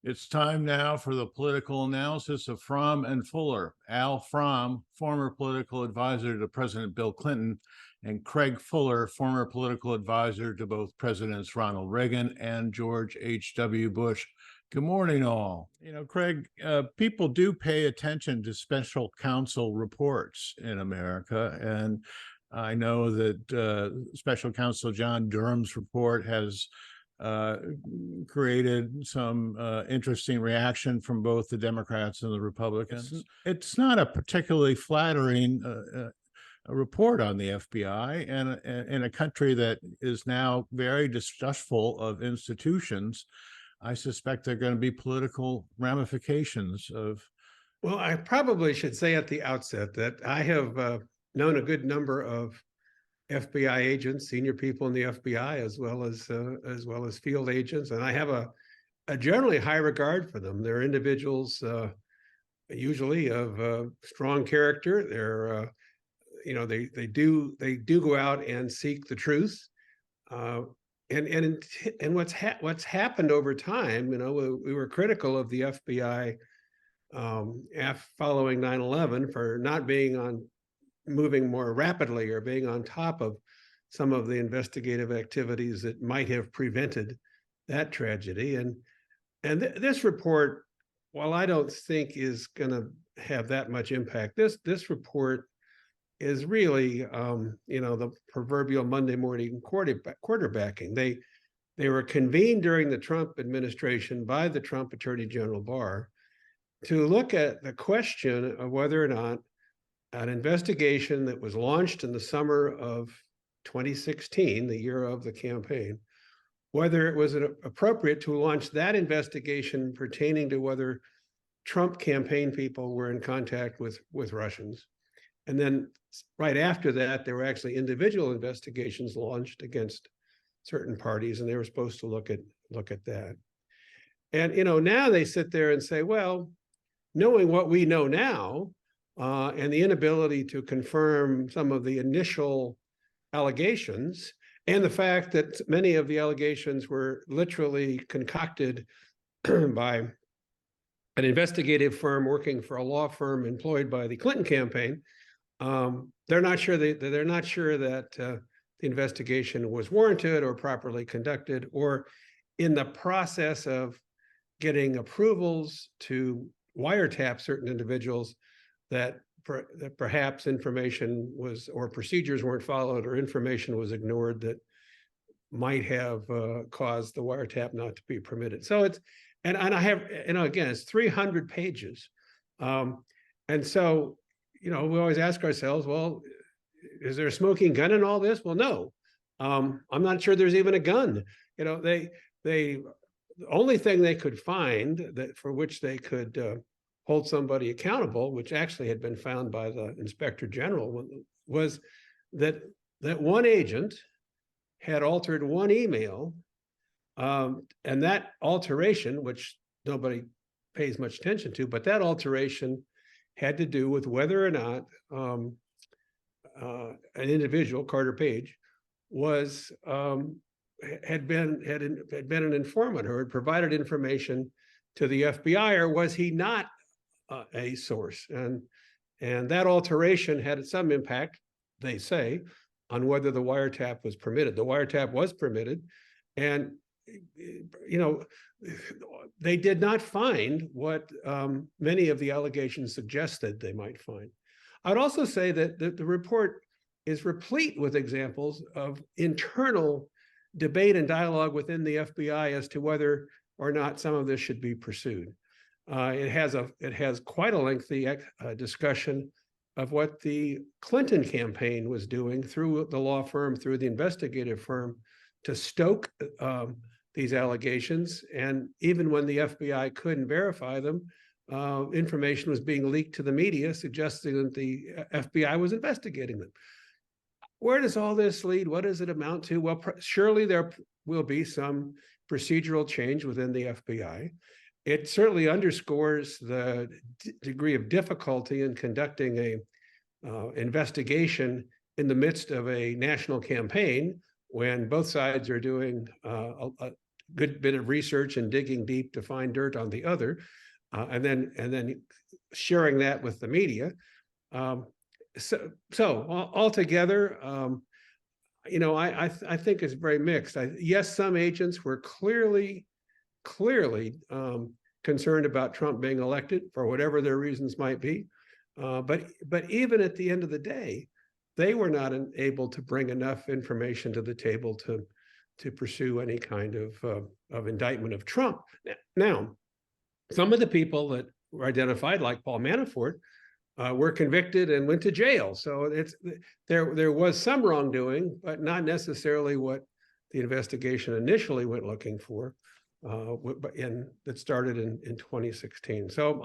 It's time now for the political analysis of Fromm and Fuller. Al Fromm, former political advisor to President Bill Clinton, and Craig Fuller, former political advisor to both Presidents Ronald Reagan and George H.W. Bush. Good morning, all. Craig, people do pay attention to special counsel reports in America, and I know that special counsel John Durham's report has created some interesting reaction from both the Democrats and the Republicans. It's not a particularly flattering report on the FBI, and in a country that is now very distrustful of institutions. I suspect there are going to be political ramifications of. Well, I probably should say at the outset that I have known a good number of FBI agents, senior people in the FBI, as well as field agents, and I have a generally high regard for them. They're individuals usually of strong character. They're they do go out and seek the truth. And what's happened over time, we were critical of the FBI following 9/11 for not being moving more rapidly or being on top of some of the investigative activities that might have prevented that tragedy. And this report, while I don't think is going to have that much impact, this report is really, the proverbial Monday morning quarterbacking. They were convened during the Trump administration by the Trump Attorney General Barr to look at the question of whether or not an investigation that was launched in the summer of 2016, the year of the campaign, whether it was appropriate to launch that investigation pertaining to whether Trump campaign people were in contact with Russians. And then right after that, there were actually individual investigations launched against certain parties, and they were supposed to look at that. And now they sit there and say, well, knowing what we know now, and the inability to confirm some of the initial allegations, and the fact that many of the allegations were literally concocted by an investigative firm working for a law firm employed by the Clinton campaign, they're not sure that the investigation was warranted or properly conducted, or in the process of getting approvals to wiretap certain individuals, that perhaps information was, or procedures weren't followed, or information was ignored that might have caused the wiretap not to be permitted. So and I have, again, it's 300 pages. And so, we always ask ourselves, well, is there a smoking gun in all this? Well, no. I'm not sure there's even a gun. The only thing they could find that for which they could hold somebody accountable, which actually had been found by the Inspector General, was that one agent had altered one email, and that alteration, which nobody pays much attention to, but that alteration had to do with whether or not an individual, Carter Page, had been an informant or had provided information to the FBI, or was he not a source? And that alteration had some impact, they say, on whether the wiretap was permitted. The wiretap was permitted, and they did not find what many of the allegations suggested they might find. I'd also say that the report is replete with examples of internal debate and dialogue within the FBI as to whether or not some of this should be pursued. It has quite a lengthy discussion of what the Clinton campaign was doing through the law firm, through the investigative firm, to stoke these allegations. And even when the FBI couldn't verify them, information was being leaked to the media suggesting that the FBI was investigating them. Where does all this lead? What does it amount to? Well, surely there will be some procedural change within the FBI. It certainly underscores the degree of difficulty in conducting a investigation in the midst of a national campaign, when both sides are doing good bit of research and digging deep to find dirt on the other, and then sharing that with the media. So altogether, I think it's very mixed. Yes, some agents were clearly concerned about Trump being elected for whatever their reasons might be. But even at the end of the day, they were not able to bring enough information to the table to pursue any kind of indictment of Trump. Now, some of the people that were identified, like Paul Manafort, were convicted and went to jail. So there was some wrongdoing, but not necessarily what the investigation initially went looking for. That started in 2016. So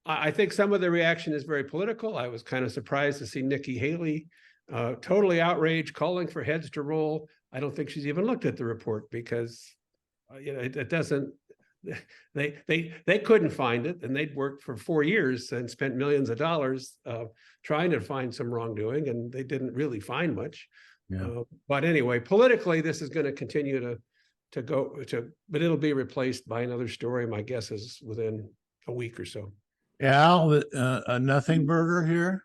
I think some of the reaction is very political. I was kind of surprised to see Nikki Haley totally outraged, calling for heads to roll. I don't think she's even looked at the report because it doesn't. They couldn't find it, and they'd worked for 4 years and spent millions of dollars trying to find some wrongdoing, and they didn't really find much. Yeah. But anyway, politically, this is going to continue to go to, but it'll be replaced by another story. My guess is within a week or so. Al, a nothing burger here.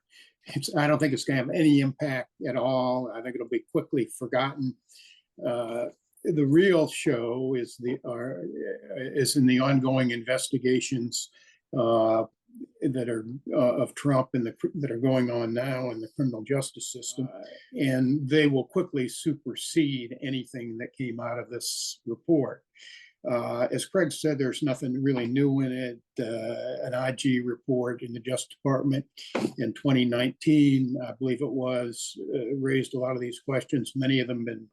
I don't think it's going to have any impact at all. I think it'll be quickly forgotten. The real show is in the ongoing investigations that are of Trump and that are going on now in the criminal justice system, and they will quickly supersede anything that came out of this report. As Craig said, there's nothing really new in it. An IG report in the Justice Department in 2019, I believe it was, raised a lot of these questions. Many of them been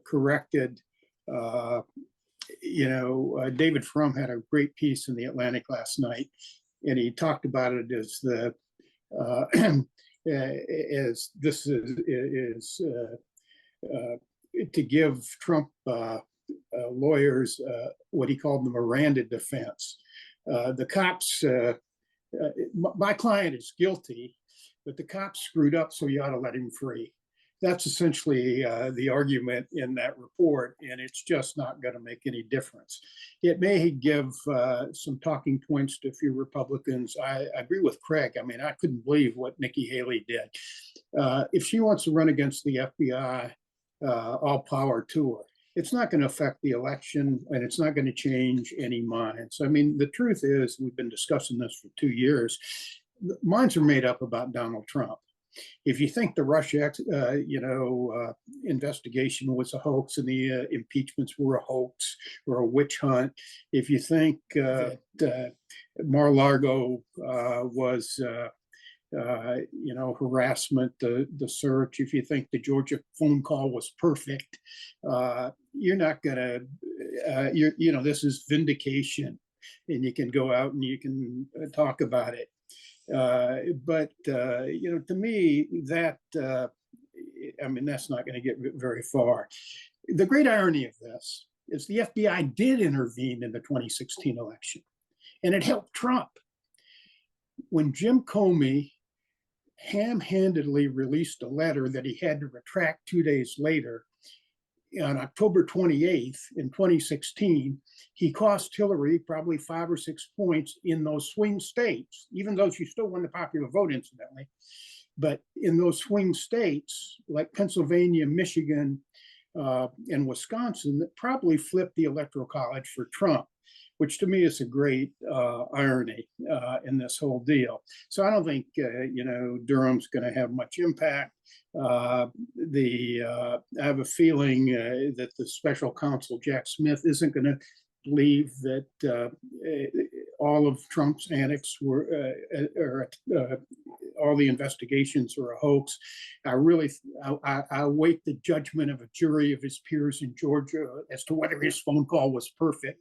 corrected. David Frum had a great piece in the Atlantic last night, and he talked about it as as this is to give Trump lawyers what he called the Miranda defense. The cops, my client is guilty, but the cops screwed up, so you ought to let him free. That's essentially the argument in that report, and it's just not going to make any difference. It may give some talking points to a few Republicans. I agree with Craig. I mean, I couldn't believe what Nikki Haley did. If she wants to run against the FBI, all power to her. It's not going to affect the election, and it's not going to change any minds. I mean, the truth is, we've been discussing this for 2 years. Minds are made up about Donald Trump. If you think the Russia, investigation was a hoax and the impeachments were a hoax or a witch hunt, if you think that Mar-a-Lago was, harassment, the search, if you think the Georgia phone call was perfect, you're not gonna, this is vindication, and you can go out and you can talk about it. But to me, that's not going to get very far. The great irony of this is the FBI did intervene in the 2016 election, and it helped Trump. When Jim Comey ham-handedly released a letter that he had to retract 2 days later, on October 28th in 2016, he cost Hillary probably 5 or 6 points in those swing states, even though she still won the popular vote, incidentally. But in those swing states, like Pennsylvania, Michigan, and Wisconsin, that probably flipped the Electoral College for Trump, which to me is a great irony in this whole deal. So I don't think, Durham's going to have much impact. I have a feeling that the special counsel, Jack Smith, isn't going to believe that all of Trump's antics were, all the investigations were a hoax. I await the judgment of a jury of his peers in Georgia as to whether his phone call was perfect.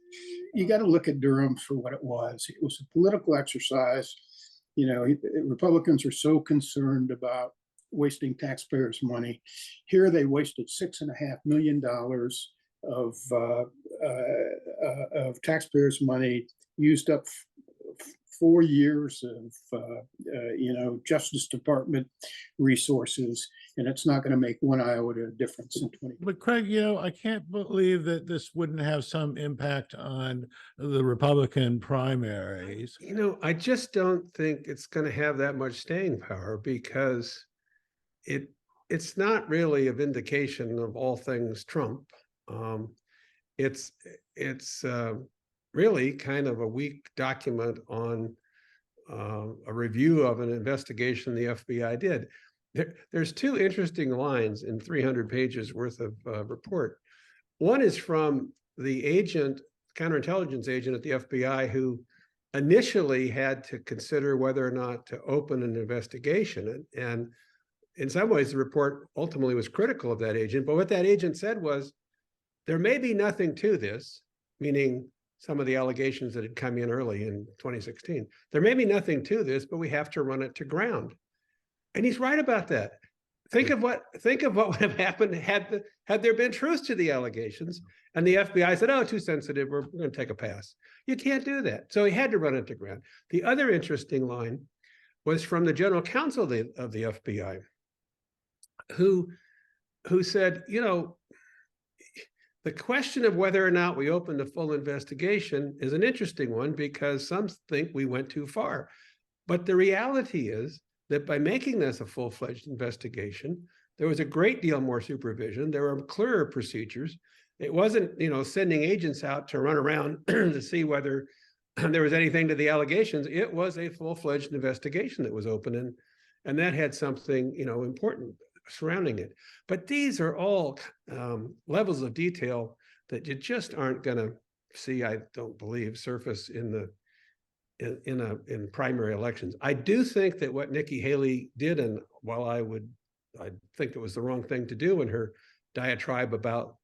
You got to look at Durham for what it was. It was a political exercise. Republicans are so concerned about wasting taxpayers' money. Here they wasted $6.5 million of taxpayers' money, used up 4 years Justice Department resources, and it's not going to make one iota difference in 20. But Craig, I can't believe that this wouldn't have some impact on the Republican primaries. I just don't think it's going to have that much staying power, because it's not really a vindication of all things Trump. It's really kind of a weak document on a review of an investigation the FBI did. There's two interesting lines in 300 pages worth of report. One is from the counterintelligence agent at the FBI, who initially had to consider whether or not to open an investigation. And in some ways, the report ultimately was critical of that agent. But what that agent said was, there may be nothing to this, meaning some of the allegations that had come in early in 2016. There may be nothing to this, but we have to run it to ground. And he's right about that. Think of what would have happened had there been truth to the allegations, and the FBI said, "Oh, too sensitive. We're going to take a pass." You can't do that. So he had to run it to ground. The other interesting line was from the general counsel of the FBI, who said, the question of whether or not we opened a full investigation is an interesting one, because some think we went too far. But the reality is that by making this a full-fledged investigation, there was a great deal more supervision. There were clearer procedures. It wasn't, sending agents out to run around to see whether there was anything to the allegations. It was a full-fledged investigation that was open, and that had something, important surrounding it. But these are all levels of detail that you just aren't going to see, I don't believe, surface in primary elections. I do think that what Nikki Haley did, and while I think it was the wrong thing to do in her diatribe about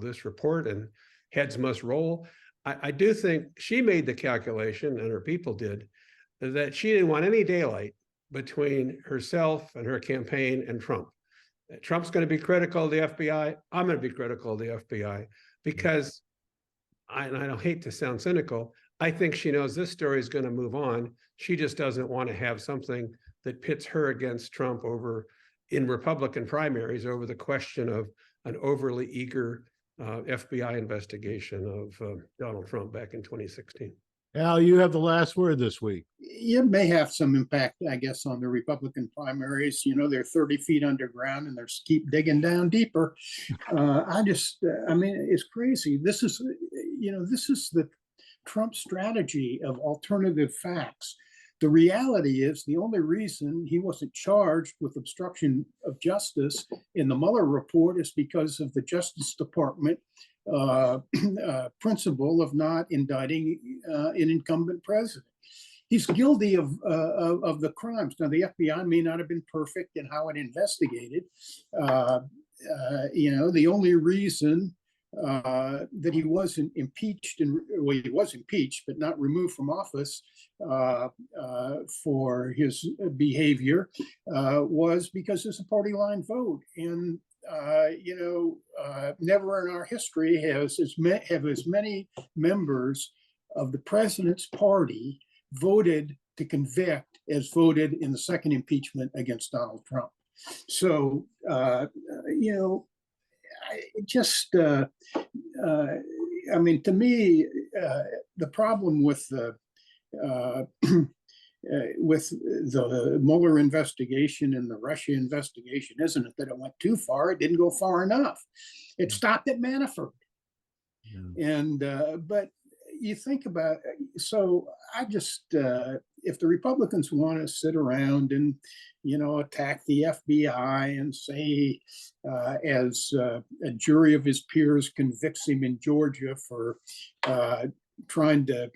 this report and heads must roll, I do think she made the calculation, and her people did, that she didn't want any daylight between herself and her campaign and Trump. Trump's going to be critical of the FBI. I'm going to be critical of the FBI, because I don't hate to sound cynical, I think she knows this story is going to move on. She just doesn't want to have something that pits her against Trump in Republican primaries over the question of an overly eager FBI investigation of Donald Trump back in 2016. Al, you have the last word this week. It may have some impact, I guess, on the Republican primaries. They're 30 feet underground and they're keep digging down deeper. It's crazy. This is the Trump strategy of alternative facts. The reality is, the only reason he wasn't charged with obstruction of justice in the Mueller report is because of the Justice Department principle of not indicting an incumbent president. He's guilty of the crimes. Now, the FBI may not have been perfect in how it investigated. The only reason that he wasn't impeached, he was impeached, but not removed from office for his behavior was because it's a party line vote. And never in our history have as many members of the president's party voted to convict as voted in the second impeachment against Donald Trump. So, to me, the problem with the Mueller investigation and the Russia investigation isn't it that it went too far? It didn't go far enough. It stopped at Manafort. Yeah. And but you think about, so I just if the Republicans want to sit around and attack the FBI and say, as a jury of his peers convicts him in Georgia for trying to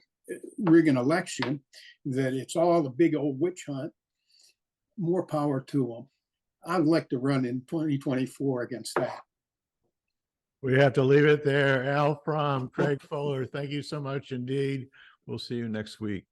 rig an election, that it's all a big old witch hunt, more power to them. I'd like to run in 2024 against that. We have to leave it there. Al Fromm, Craig Fuller, thank you so much indeed. We'll see you next week.